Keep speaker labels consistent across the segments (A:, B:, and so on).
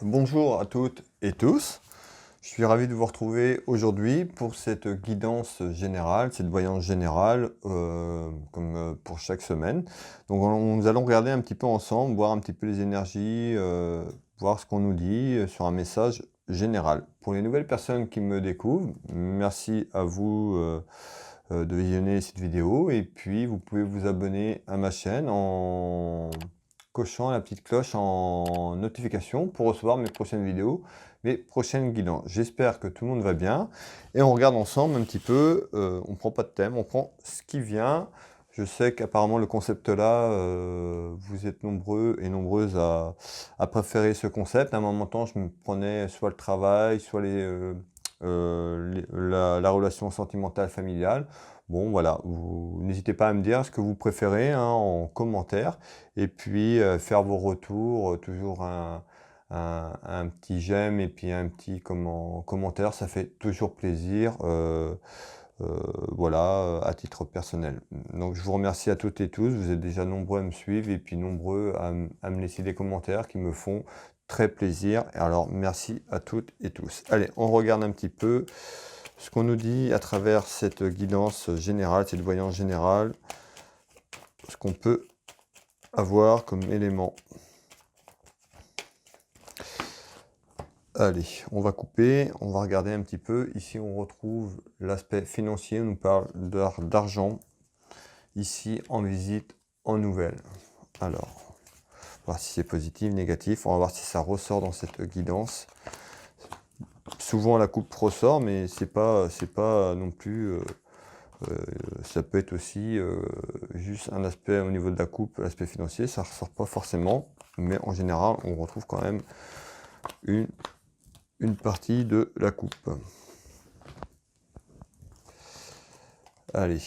A: Bonjour à toutes et tous, je suis ravi de vous retrouver aujourd'hui pour cette guidance générale, cette voyance générale, comme pour chaque semaine. Donc nous allons regarder un petit peu ensemble, voir un petit peu les énergies, voir ce qu'on nous dit sur un message général. Pour les nouvelles personnes qui me découvrent, merci à vous de visionner cette vidéo et puis vous pouvez vous abonner à ma chaîne en cochant la petite cloche en notification pour recevoir mes prochaines vidéos, mes prochaines guidances. J'espère que tout le monde va bien et on regarde ensemble un petit peu, on prend pas de thème, on prend ce qui vient. Je sais qu'apparemment le concept là, vous êtes nombreux et nombreuses à préférer ce concept. À un moment temps, je me prenais soit le travail, soit la relation sentimentale familiale. Bon voilà, n'hésitez pas à me dire ce que vous préférez hein, en commentaire et puis faire vos retours, toujours un petit j'aime et puis un petit commentaire, ça fait toujours plaisir, voilà, à titre personnel. Donc je vous remercie à toutes et tous, vous êtes déjà nombreux à me suivre et puis nombreux à me laisser des commentaires qui me font très plaisir. Et alors merci à toutes et tous. Allez, on regarde un petit peu ce qu'on nous dit à travers cette guidance générale, cette voyance générale, ce qu'on peut avoir comme élément. Allez, on va couper, on va regarder un petit peu. Ici, on retrouve l'aspect financier, on nous parle d'argent. Ici, en visite, en nouvelle. Alors, voir si c'est positif, négatif. On va voir si ça ressort dans cette guidance. Souvent, la coupe ressort, mais c'est pas non plus... ça peut être aussi juste un aspect au niveau de la coupe, l'aspect financier, ça ressort pas forcément, mais en général, on retrouve quand même une partie de la coupe. Allez.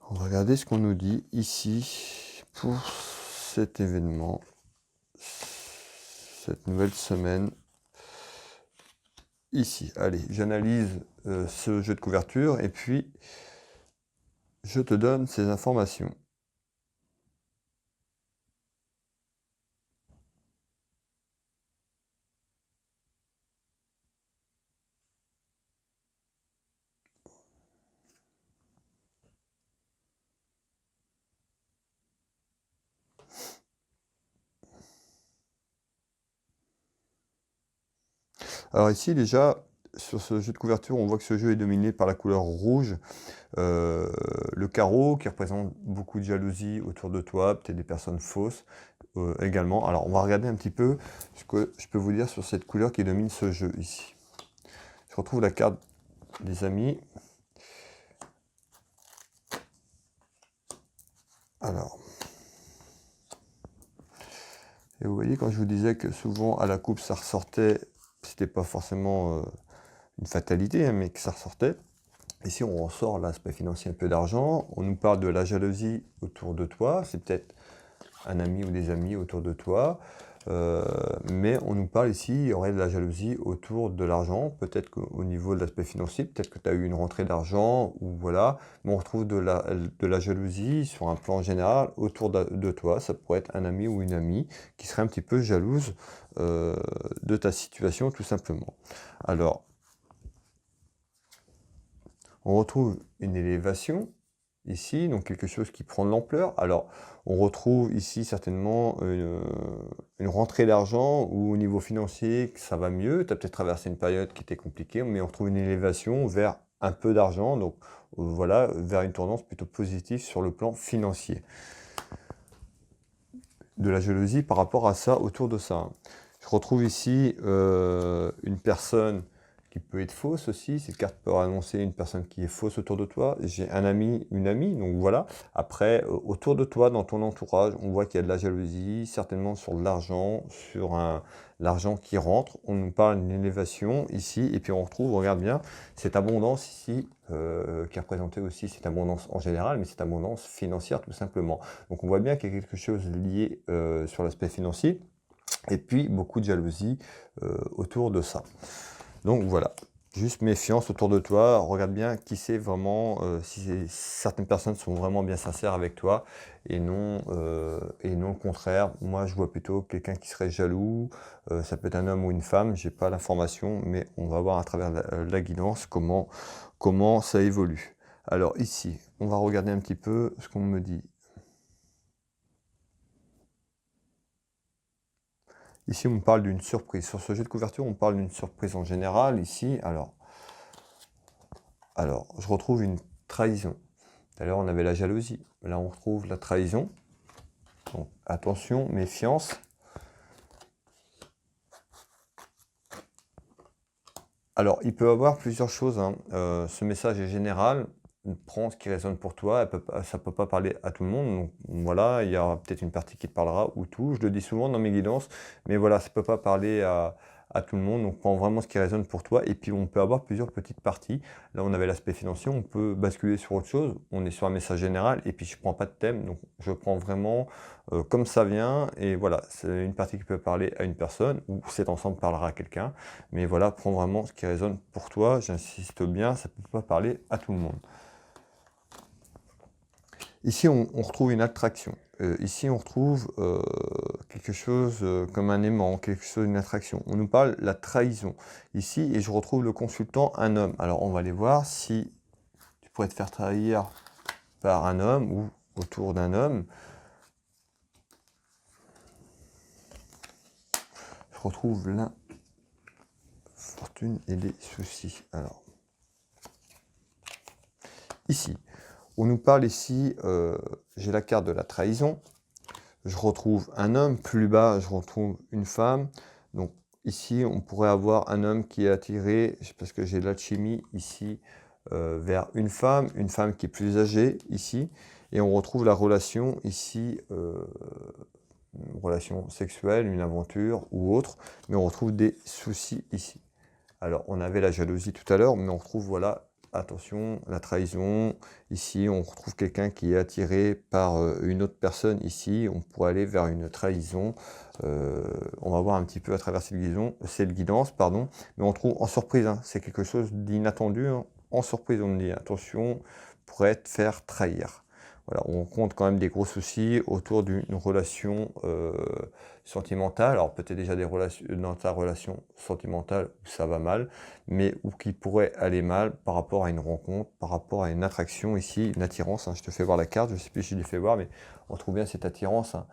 A: On va regarder ce qu'on nous dit ici pour cet événement, cette nouvelle semaine. Ici, allez, j'analyse ce jeu de couverture et puis je te donne ces informations. Alors ici déjà, sur ce jeu de couverture, on voit que ce jeu est dominé par la couleur rouge. Le carreau qui représente beaucoup de jalousie autour de toi, peut-être des personnes fausses également. Alors on va regarder un petit peu ce que je peux vous dire sur cette couleur qui domine ce jeu ici. Je retrouve la carte des amis. Alors, et vous voyez quand je vous disais que souvent à la coupe ça ressortait, c'était pas forcément une fatalité, hein, mais que ça ressortait. Ici on ressort l'aspect financier, un peu d'argent, on nous parle de la jalousie autour de toi, c'est peut-être un ami ou des amis autour de toi, mais on nous parle ici, il y aurait de la jalousie autour de l'argent, peut-être qu'au niveau de l'aspect financier, peut-être que tu as eu une rentrée d'argent, ou voilà, mais on retrouve de la jalousie sur un plan général autour de toi, ça pourrait être un ami ou une amie qui serait un petit peu jalouse de ta situation tout simplement. Alors, on retrouve une élévation, ici, donc quelque chose qui prend de l'ampleur. Alors, on retrouve ici certainement une rentrée d'argent ou au niveau financier, que ça va mieux. Tu as peut-être traversé une période qui était compliquée, mais on retrouve une élévation vers un peu d'argent, donc voilà, vers une tendance plutôt positive sur le plan financier. De la jalousie par rapport à ça, autour de ça. Je retrouve ici une personne qui peut être fausse aussi. Cette carte peut annoncer une personne qui est fausse autour de toi. J'ai un ami, une amie, donc voilà. Après, autour de toi, dans ton entourage, on voit qu'il y a de la jalousie, certainement sur de l'argent, sur l'argent qui rentre. On nous parle d'une élévation ici, et puis on retrouve, regarde bien, cette abondance ici, qui est représentée aussi, cette abondance en général, mais cette abondance financière tout simplement. Donc on voit bien qu'il y a quelque chose lié sur l'aspect financier, et puis beaucoup de jalousie autour de ça. Donc voilà. Juste méfiance autour de toi, regarde bien qui c'est vraiment, si certaines personnes sont vraiment bien sincères avec toi et non le contraire. Moi, je vois plutôt quelqu'un qui serait jaloux, ça peut être un homme ou une femme, j'ai pas l'information, mais on va voir à travers la guidance comment ça évolue. Alors ici, on va regarder un petit peu ce qu'on me dit. Ici, on me parle d'une surprise. Sur ce jeu de couverture, on parle d'une surprise en général. Ici, alors, je retrouve une trahison. Tout à l'heure, on avait la jalousie. Là, on retrouve la trahison. Donc, attention, méfiance. Alors, il peut y avoir plusieurs choses, hein. Ce message est général. Prends ce qui résonne pour toi. Ça ne peut pas parler à tout le monde. Donc, voilà, il y aura peut-être une partie qui te parlera ou tout. Je le dis souvent dans mes guidances. Mais voilà, ça ne peut pas parler à tout le monde. Donc, prends vraiment ce qui résonne pour toi. Et puis, on peut avoir plusieurs petites parties. Là, on avait l'aspect financier. On peut basculer sur autre chose. On est sur un message général. Et puis, je ne prends pas de thème. Donc, je prends vraiment comme ça vient. Et voilà, c'est une partie qui peut parler à une personne ou cet ensemble parlera à quelqu'un. Mais voilà, prends vraiment ce qui résonne pour toi. J'insiste bien, ça ne peut pas parler à tout le monde. Ici, on retrouve une attraction. Ici, on retrouve quelque chose comme un aimant, quelque chose, une attraction. On nous parle de la trahison. Ici, et je retrouve le consultant, un homme. Alors, on va aller voir si tu pourrais te faire trahir par un homme ou autour d'un homme. Je retrouve l'infortune et les soucis. Alors, ici, on nous parle ici, j'ai la carte de la trahison. Je retrouve un homme, plus bas, je retrouve une femme. Donc ici, on pourrait avoir un homme qui est attiré, parce que j'ai l'alchimie ici, vers une femme qui est plus âgée ici. Et on retrouve la relation ici, une relation sexuelle, une aventure ou autre. Mais on retrouve des soucis ici. Alors, on avait la jalousie tout à l'heure, mais on retrouve, voilà, attention, la trahison. Ici, on retrouve quelqu'un qui est attiré par une autre personne. Ici, on pourrait aller vers une trahison. On va voir un petit peu à travers cette guidance, pardon. Mais on trouve en surprise, hein, c'est quelque chose d'inattendu, hein. En surprise, on me dit, attention, pourrait te faire trahir. Voilà, on rencontre quand même des gros soucis autour d'une relation sentimentale. Alors peut-être déjà des relations dans ta relation sentimentale où ça va mal, mais où qui pourrait aller mal par rapport à une rencontre, par rapport à une attraction ici, une attirance, hein. Je te fais voir la carte, je ne sais plus si je l'ai fait voir, mais on trouve bien cette attirance, hein,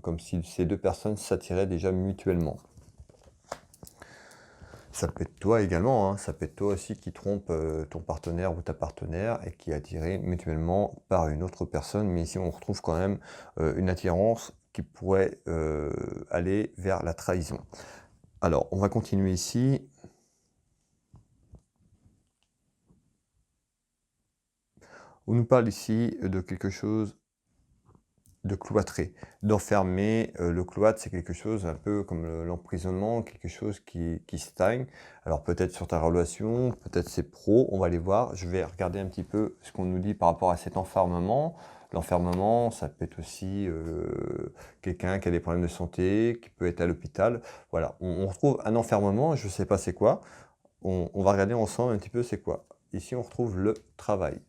A: comme si ces deux personnes s'attiraient déjà mutuellement. Ça peut être toi également, hein. Ça peut être toi aussi qui trompe ton partenaire ou ta partenaire et qui est attiré mutuellement par une autre personne. Mais ici, on retrouve quand même une attirance qui pourrait aller vers la trahison. Alors, on va continuer ici. On nous parle ici de quelque chose de cloîtré, d'enfermer. Le cloître, c'est quelque chose un peu comme l'emprisonnement, quelque chose qui stagne. Alors peut-être sur ta relation, peut-être c'est pro, on va aller voir. Je vais regarder un petit peu ce qu'on nous dit par rapport à cet enfermement. L'enfermement, ça peut être aussi quelqu'un qui a des problèmes de santé, qui peut être à l'hôpital. Voilà, on retrouve un enfermement, je ne sais pas c'est quoi. On va regarder ensemble un petit peu c'est quoi. Ici, on retrouve le travail.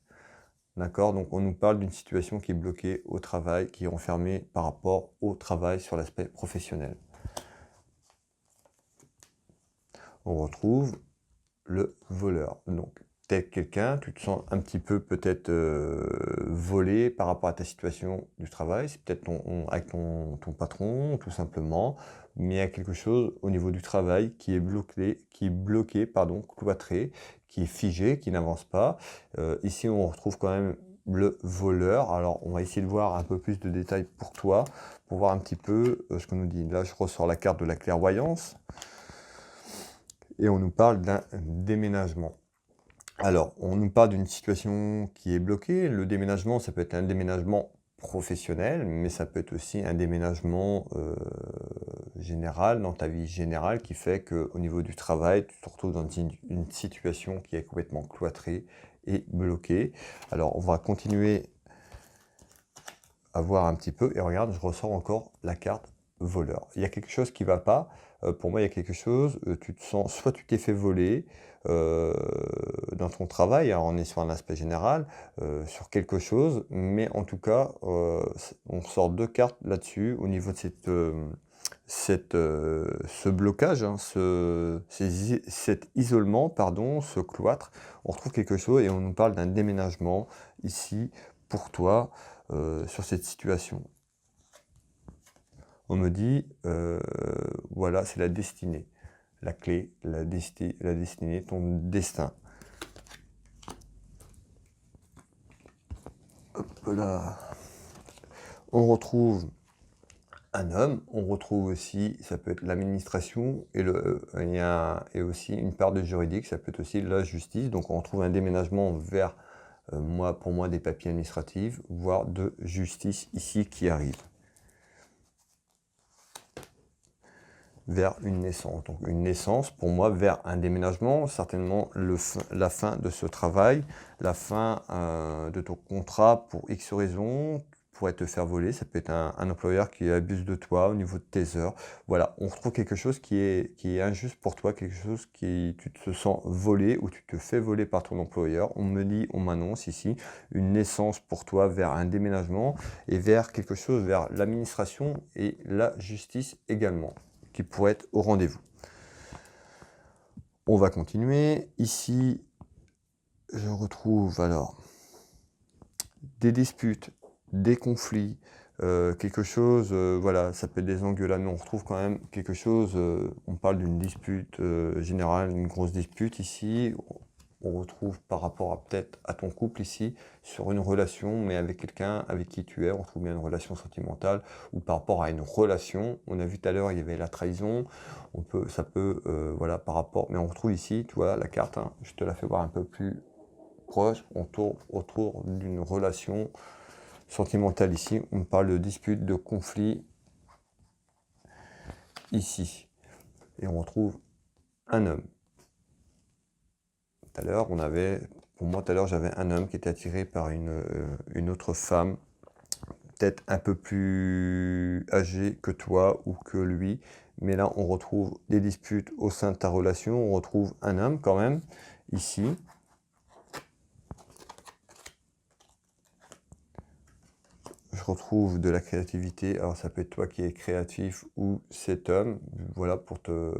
A: D'accord? Donc on nous parle d'une situation qui est bloquée au travail, qui est enfermée par rapport au travail sur l'aspect professionnel. On retrouve le voleur. Donc, tel quelqu'un, tu te sens un petit peu peut-être volé par rapport à ta situation du travail. C'est peut-être avec ton patron, tout simplement. Mais il y a quelque chose au niveau du travail qui est bloqué, pardon, cloîtré, qui est figé, qui n'avance pas. Ici, on retrouve quand même le voleur. Alors, on va essayer de voir un peu plus de détails pour toi, pour voir un petit peu ce qu'on nous dit. Là, je ressors la carte de la clairvoyance. Et on nous parle d'un déménagement. Alors, on nous parle d'une situation qui est bloquée. Le déménagement, ça peut être un déménagement professionnel, mais ça peut être aussi un déménagement général, dans ta vie générale, qui fait qu'au niveau du travail, tu te retrouves dans une situation qui est complètement cloîtrée et bloquée. Alors, on va continuer à voir un petit peu. Et regarde, je ressors encore la carte voleur. Il y a quelque chose qui ne va pas. pour moi, il y a quelque chose, tu te sens soit tu t'es fait voler, dans ton travail, alors on est sur un aspect général, sur quelque chose, mais en tout cas, on sort 2 cartes là-dessus au niveau de ce blocage, hein, cet isolement, pardon, ce cloître. On retrouve quelque chose et on nous parle d'un déménagement ici pour toi, sur cette situation. On me dit, voilà, c'est la destinée, la clé, la destinée, ton destin. Hop là. On retrouve un homme, on retrouve aussi, ça peut être l'administration et aussi une part de juridique, ça peut être aussi la justice. Donc on retrouve un déménagement vers, pour moi, des papiers administratifs, voire de justice ici qui arrive. Vers une naissance. Donc une naissance, pour moi, vers un déménagement, certainement la fin de ce travail, la fin de ton contrat pour X raisons, pourrait te faire voler. Ça peut être un employeur qui abuse de toi au niveau de tes heures. Voilà, on retrouve quelque chose qui est injuste pour toi, quelque chose tu te sens volé ou tu te fais voler par ton employeur. On m'annonce ici une naissance pour toi vers un déménagement et vers quelque chose, vers l'administration et la justice également, qui pourrait être au rendez-vous. On va continuer. Ici, je retrouve alors des disputes, des conflits, quelque chose, voilà, ça peut être des engueulades, mais on retrouve quand même quelque chose, on parle d'une dispute générale, une grosse dispute ici. On retrouve par rapport peut-être à ton couple ici, sur une relation, mais avec quelqu'un avec qui tu es, on trouve bien une relation sentimentale, ou par rapport à une relation. On a vu tout à l'heure, il y avait la trahison, voilà, par rapport, mais on retrouve ici, tu vois, la carte, hein, je te la fais voir un peu plus proche, on tourne autour d'une relation sentimentale ici, on parle de dispute, de conflit, ici, et on retrouve un homme. Tout à l'heure, pour moi, tout à l'heure, j'avais un homme qui était attiré par une autre femme, peut-être un peu plus âgée que toi ou que lui, mais là, on retrouve des disputes au sein de ta relation, on retrouve un homme quand même, ici. Je retrouve de la créativité, alors ça peut être toi qui es créatif ou cet homme, voilà, pour te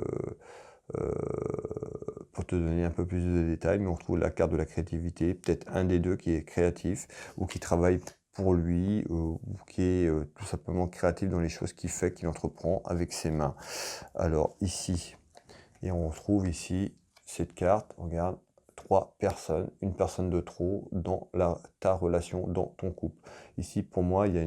A: donner un peu plus de détails, mais on retrouve la carte de la créativité, peut-être un des deux qui est créatif ou qui travaille pour lui ou qui est tout simplement créatif dans les choses qu'il fait, qu'il entreprend avec ses mains. Alors ici, et on retrouve ici cette carte, regarde, 3 personnes, une personne de trop dans ta relation, dans ton couple. Ici, pour moi, il y a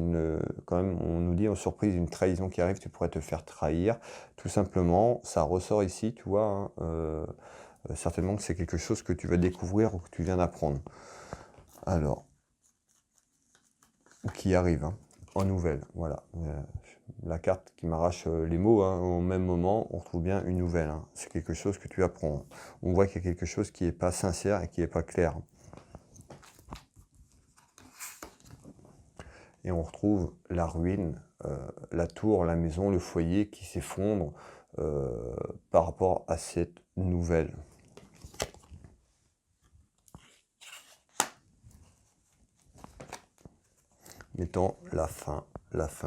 A: quand même, on nous dit en surprise, une trahison qui arrive, tu pourrais te faire trahir. Tout simplement, ça ressort ici, tu vois, hein, certainement que c'est quelque chose que tu vas découvrir ou que tu viens d'apprendre. Alors, ou qui arrive, hein, en nouvelle, voilà. La carte qui m'arrache les mots, hein, au même moment, on retrouve bien une nouvelle. Hein. C'est quelque chose que tu apprends. On voit qu'il y a quelque chose qui n'est pas sincère et qui n'est pas clair. Et on retrouve la ruine, la tour, la maison, le foyer qui s'effondre par rapport à cette nouvelle. Mettant la fin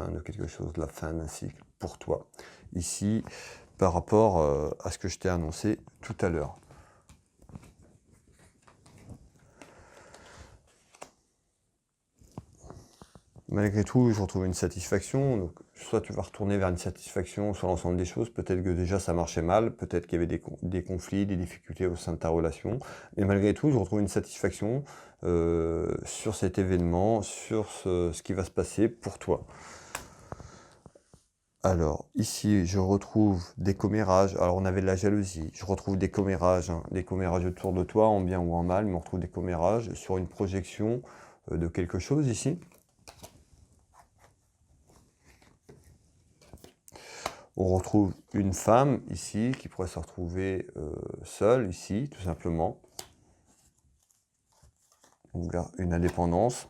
A: de quelque chose, la fin d'un cycle pour toi. Ici, par rapport à ce que je t'ai annoncé tout à l'heure. Malgré tout, je retrouve une satisfaction. Donc, soit tu vas retourner vers une satisfaction sur l'ensemble des choses. Peut-être que déjà ça marchait mal. Peut-être qu'il y avait des conflits, des difficultés au sein de ta relation. Mais malgré tout, je retrouve une satisfaction sur cet événement, sur ce qui va se passer pour toi. Alors, ici, je retrouve des commérages. Alors, on avait de la jalousie. Je retrouve des commérages, hein, des commérages autour de toi, en bien ou en mal, mais on retrouve des commérages sur une projection de quelque chose ici. On retrouve une femme ici qui pourrait se retrouver seule ici, tout simplement. Une indépendance.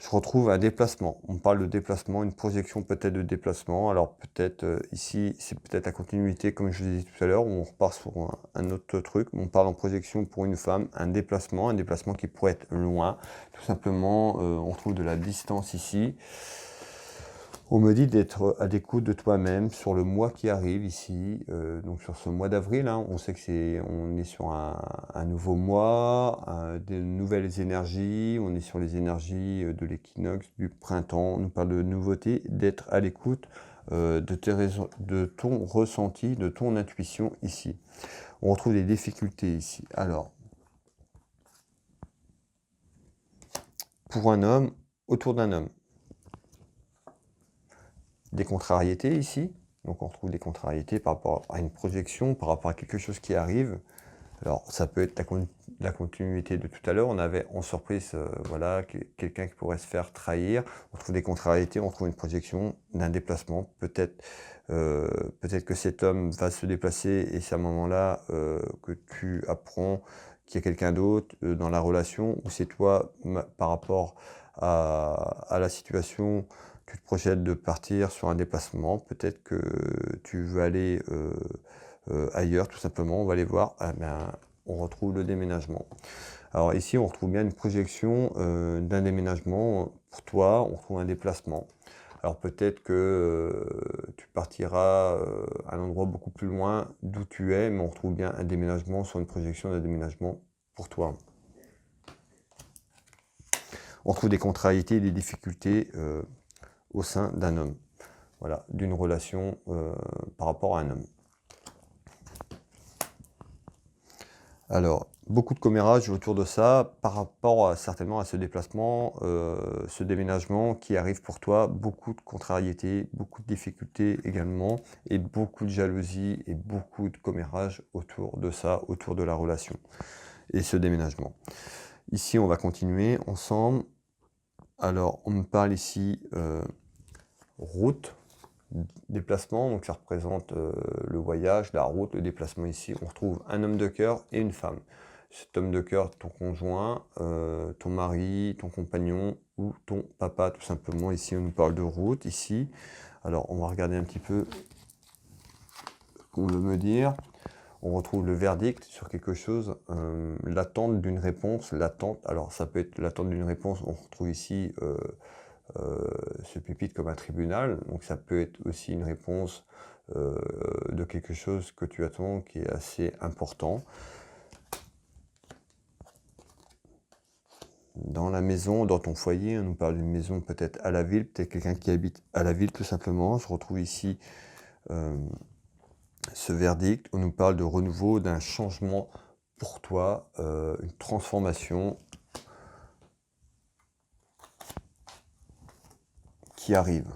A: Je retrouve un déplacement. On parle de déplacement, une projection peut-être de déplacement. Alors peut-être ici, c'est peut-être la continuité, comme je l'ai dit tout à l'heure, où on repart sur un autre truc. On parle en projection pour une femme, un déplacement qui pourrait être loin. Tout simplement, on retrouve de la distance ici. On me dit d'être à l'écoute de toi-même sur le mois qui arrive ici, donc sur ce mois d'avril, hein. On sait que on est sur un nouveau mois, de nouvelles énergies, on est sur les énergies de l'équinoxe, du printemps, on nous parle de nouveauté, d'être à l'écoute de ton ressenti, de ton intuition ici. On retrouve des difficultés ici. Alors, pour un homme, autour d'un homme, des contrariétés ici. Donc on retrouve des contrariétés par rapport à une projection, par rapport à quelque chose qui arrive. Alors ça peut être la continuité de tout à l'heure. On avait en surprise, voilà, quelqu'un qui pourrait se faire trahir. On trouve des contrariétés, on trouve une projection d'un déplacement. Peut-être que cet homme va se déplacer et c'est à un moment-là que tu apprends qu'il y a quelqu'un d'autre dans la relation, ou c'est toi par rapport à la situation. Tu te projettes de partir sur un déplacement, peut-être que tu veux aller ailleurs, tout simplement, on va aller voir, ah ben, on retrouve le déménagement. Alors ici, on retrouve bien une projection d'un déménagement pour toi, on retrouve un déplacement. Alors peut-être que tu partiras à un endroit beaucoup plus loin d'où tu es, mais on retrouve bien un déménagement sur une projection d'un déménagement pour toi. On trouve des contrariétés et des difficultés au sein d'un homme, voilà, d'une relation par rapport à un homme. Alors, beaucoup de commérages autour de ça, par rapport certainement à ce déplacement, ce déménagement qui arrive pour toi, beaucoup de contrariétés, beaucoup de difficultés également, et beaucoup de jalousie et beaucoup de commérages autour de ça, autour de la relation et ce déménagement. Ici, on va continuer ensemble. Alors, on me parle ici route, déplacement, donc ça représente le voyage, la route, le déplacement ici. On retrouve un homme de cœur et une femme. Cet homme de cœur, ton conjoint, ton mari, ton compagnon ou ton papa, tout simplement. Ici, on nous parle de route, ici. Alors, on va regarder un petit peu ce qu'on veut me dire. On retrouve le verdict sur quelque chose, l'attente d'une réponse, l'attente. Alors, ça peut être l'attente d'une réponse. On retrouve ici ce pupitre comme un tribunal, donc ça peut être aussi une réponse de quelque chose que tu attends qui est assez important. Dans la maison, dans ton foyer, on nous parle d'une maison peut-être à la ville, peut-être quelqu'un qui habite à la ville tout simplement. Je retrouve ici ce verdict, on nous parle de renouveau, d'un changement pour toi, une transformation qui arrive.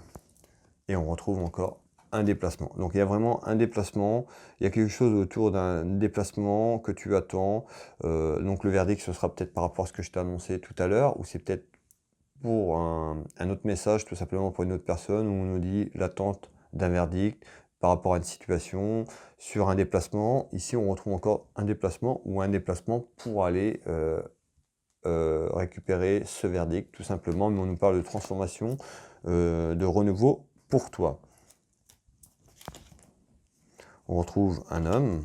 A: Et on retrouve encore un déplacement. Donc il y a vraiment un déplacement, il y a quelque chose autour d'un déplacement que tu attends. Donc le verdict, ce sera peut-être par rapport à ce que je t'ai annoncé tout à l'heure, ou c'est peut-être pour un autre message, tout simplement pour une autre personne, où on nous dit l'attente d'un verdict par rapport à une situation, sur un déplacement. Ici, on retrouve encore un déplacement ou un déplacement pour aller récupérer ce verdict, tout simplement. Mais on nous parle de transformation, de renouveau pour toi. On retrouve un homme.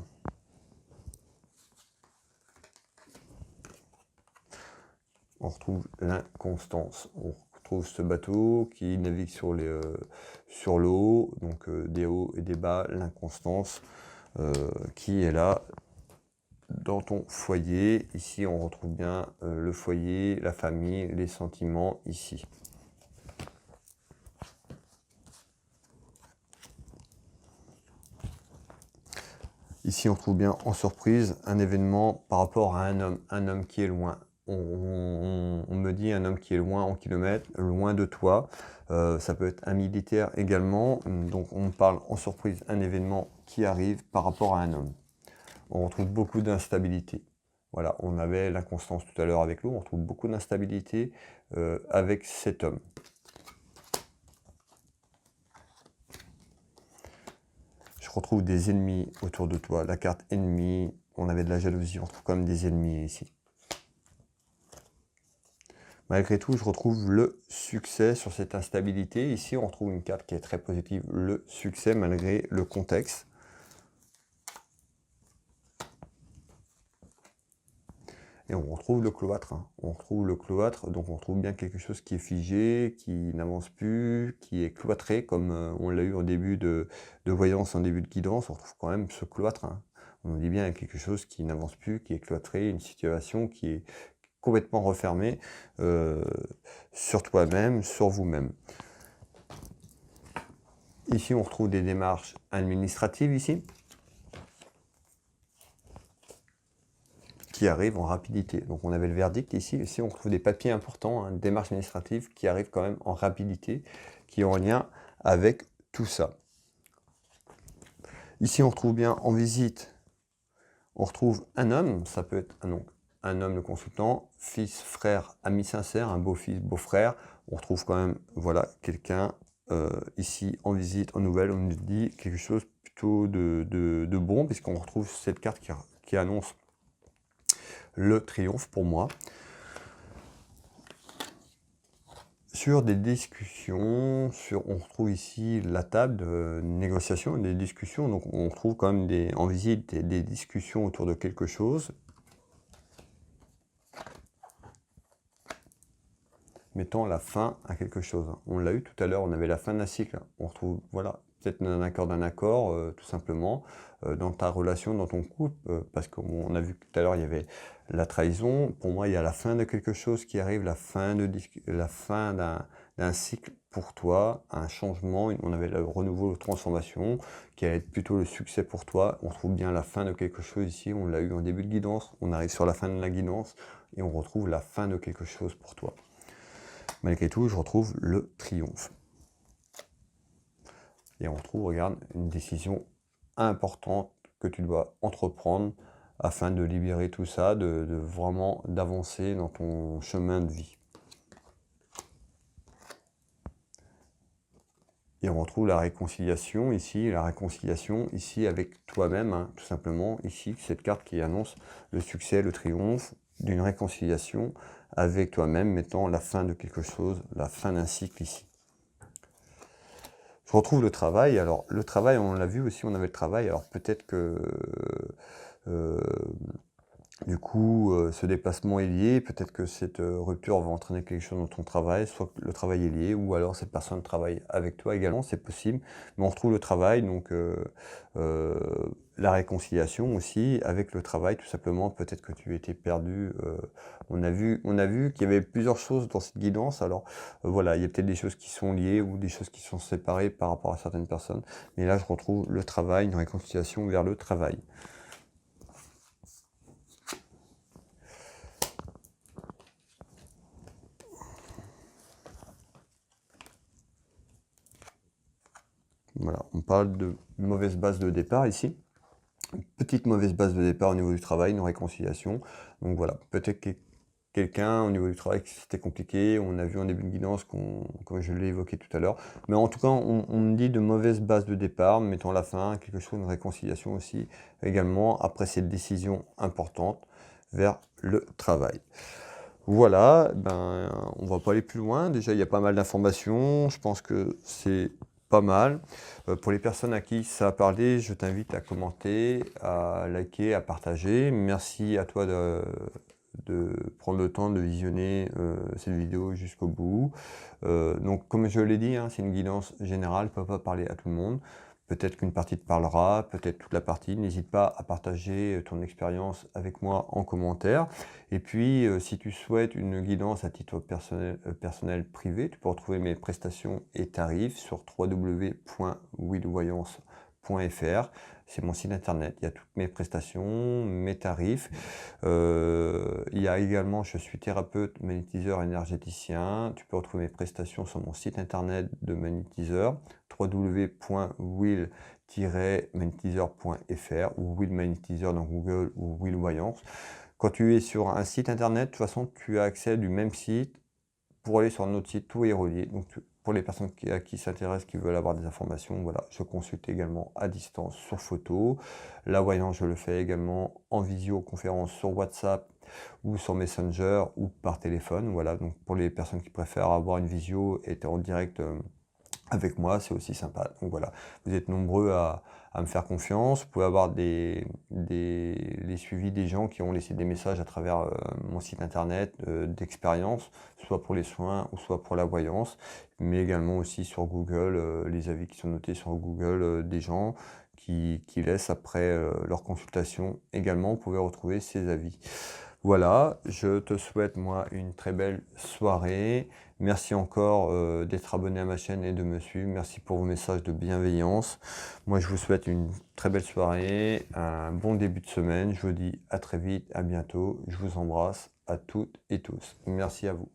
A: On retrouve l'inconstance. On retrouve ce bateau qui navigue sur l'eau, donc des hauts et des bas, l'inconstance qui est là dans ton foyer. Ici, on retrouve bien le foyer, la famille, les sentiments ici. Ici, on trouve bien en surprise un événement par rapport à un homme qui est loin. On me dit un homme qui est loin en kilomètres, loin de toi. Ça peut être un militaire également. Donc, on parle en surprise un événement qui arrive par rapport à un homme. On retrouve beaucoup d'instabilité. Voilà, on avait l'inconstance tout à l'heure avec l'eau. On retrouve beaucoup d'instabilité avec cet homme. Je retrouve des ennemis autour de toi. La carte ennemi, on avait de la jalousie, on retrouve quand même des ennemis ici. Malgré tout, je retrouve le succès sur cette instabilité. Ici, on retrouve une carte qui est très positive, le succès malgré le contexte. Et on retrouve le cloître, hein. On retrouve le cloître, donc on retrouve bien quelque chose qui est figé, qui n'avance plus, qui est cloîtré, comme on l'a eu en début de voyance, en début de guidance. On retrouve quand même ce cloître, hein. On nous dit bien qu'il y a quelque chose qui n'avance plus, qui est cloîtré, une situation qui est complètement refermée sur toi-même, sur vous-même. Ici, on retrouve des démarches administratives ici, qui arrivent en rapidité. Donc on avait le verdict ici. Ici, on retrouve des papiers importants, hein, démarches administratives qui arrivent quand même en rapidité, qui ont un lien avec tout ça. Ici, on retrouve bien en visite, on retrouve un homme, ça peut être un homme le consultant, fils, frère, ami sincère, un beau-fils, beau-frère. On retrouve quand même, voilà, quelqu'un ici en visite, en nouvelle, on nous dit quelque chose plutôt de bon, puisqu'on retrouve cette carte qui annonce le triomphe pour moi. Sur des discussions, on retrouve ici la table de négociation, des discussions, donc on retrouve quand même en visite des discussions autour de quelque chose. Mettons la fin à quelque chose. On l'a eu tout à l'heure, on avait la fin d'un cycle. On retrouve, voilà, peut-être d'un accord, tout simplement, dans ta relation, dans ton couple, parce qu'on a vu tout à l'heure, il y avait la trahison. Pour moi, il y a la fin de quelque chose qui arrive, la fin d'un cycle pour toi, un changement. On avait le renouveau, la transformation, qui allait être plutôt le succès pour toi. On trouve bien la fin de quelque chose ici. On l'a eu en début de guidance. On arrive sur la fin de la guidance et on retrouve la fin de quelque chose pour toi. Malgré tout, je retrouve le triomphe. Et on retrouve, regarde, une décision importante que tu dois entreprendre afin de libérer tout ça, de vraiment d'avancer dans ton chemin de vie. Et on retrouve la réconciliation ici avec toi-même, hein, tout simplement. Ici, cette carte qui annonce le succès, le triomphe d'une réconciliation avec toi-même, mettant la fin de quelque chose, la fin d'un cycle ici. Je retrouve le travail. Alors, le travail, on l'a vu aussi, on avait le travail. Alors, peut-être que, du coup, ce déplacement est lié. Peut-être que cette rupture va entraîner quelque chose dans ton travail. Soit le travail est lié, ou alors cette personne travaille avec toi également, c'est possible. Mais on retrouve le travail, donc la réconciliation aussi avec le travail, tout simplement. Peut-être que tu étais perdu. On a vu qu'il y avait plusieurs choses dans cette guidance. Alors voilà, il y a peut-être des choses qui sont liées ou des choses qui sont séparées par rapport à certaines personnes. Mais là, je retrouve le travail, une réconciliation vers le travail. Voilà, on parle de mauvaise base de départ ici. Une petite mauvaise base de départ au niveau du travail, une réconciliation. Donc voilà, peut-être que quelqu'un au niveau du travail, c'était compliqué. On a vu en début de guidance, comme je l'ai évoqué tout à l'heure. Mais en tout cas, on me dit de mauvaise base de départ, mettons la fin, quelque chose, une réconciliation aussi, également, après cette décision importante vers le travail. Voilà, ben, on va pas aller plus loin. Déjà, il y a pas mal d'informations. Je pense que c'est pas mal. Pour les personnes à qui ça a parlé, je t'invite à commenter, à liker, à partager. Merci à toi de prendre le temps de visionner cette vidéo jusqu'au bout. Donc, comme je l'ai dit, hein, c'est une guidance générale, ne peut pas parler à tout le monde. Peut-être qu'une partie te parlera, peut-être toute la partie. N'hésite pas à partager ton expérience avec moi en commentaire. Et puis, si tu souhaites une guidance à titre personnel privé, tu peux retrouver mes prestations et tarifs sur www.willvoyance.fr. C'est mon site internet, il y a toutes mes prestations, mes tarifs. Il y a également, je suis thérapeute, magnétiseur, énergéticien. Tu peux retrouver mes prestations sur mon site internet de magnétiseur, www.will-magnétiseur.fr ou Will Magnétiseur dans Google ou Will Voyance. Quand tu es sur un site internet, de toute façon, tu as accès du même site pour aller sur un autre site, tout est relié. Donc pour les personnes à qui s'intéressent, qui veulent avoir des informations, voilà, je consulte également à distance sur photo. La voyance, je le fais également en visioconférence sur WhatsApp ou sur Messenger ou par téléphone. Voilà, donc pour les personnes qui préfèrent avoir une visio et être en direct avec moi, c'est aussi sympa. Donc voilà, vous êtes nombreux à me faire confiance. Vous pouvez avoir les suivis des gens qui ont laissé des messages à travers mon site internet d'expérience, soit pour les soins ou soit pour la voyance, mais également aussi sur Google, les avis qui sont notés sur Google des gens qui laissent après leur consultation. Également, vous pouvez retrouver ces avis. Voilà, je te souhaite moi une très belle soirée. Merci encore d'être abonné à ma chaîne et de me suivre. Merci pour vos messages de bienveillance. Moi, je vous souhaite une très belle soirée, un bon début de semaine. Je vous dis à très vite, à bientôt. Je vous embrasse à toutes et tous. Merci à vous.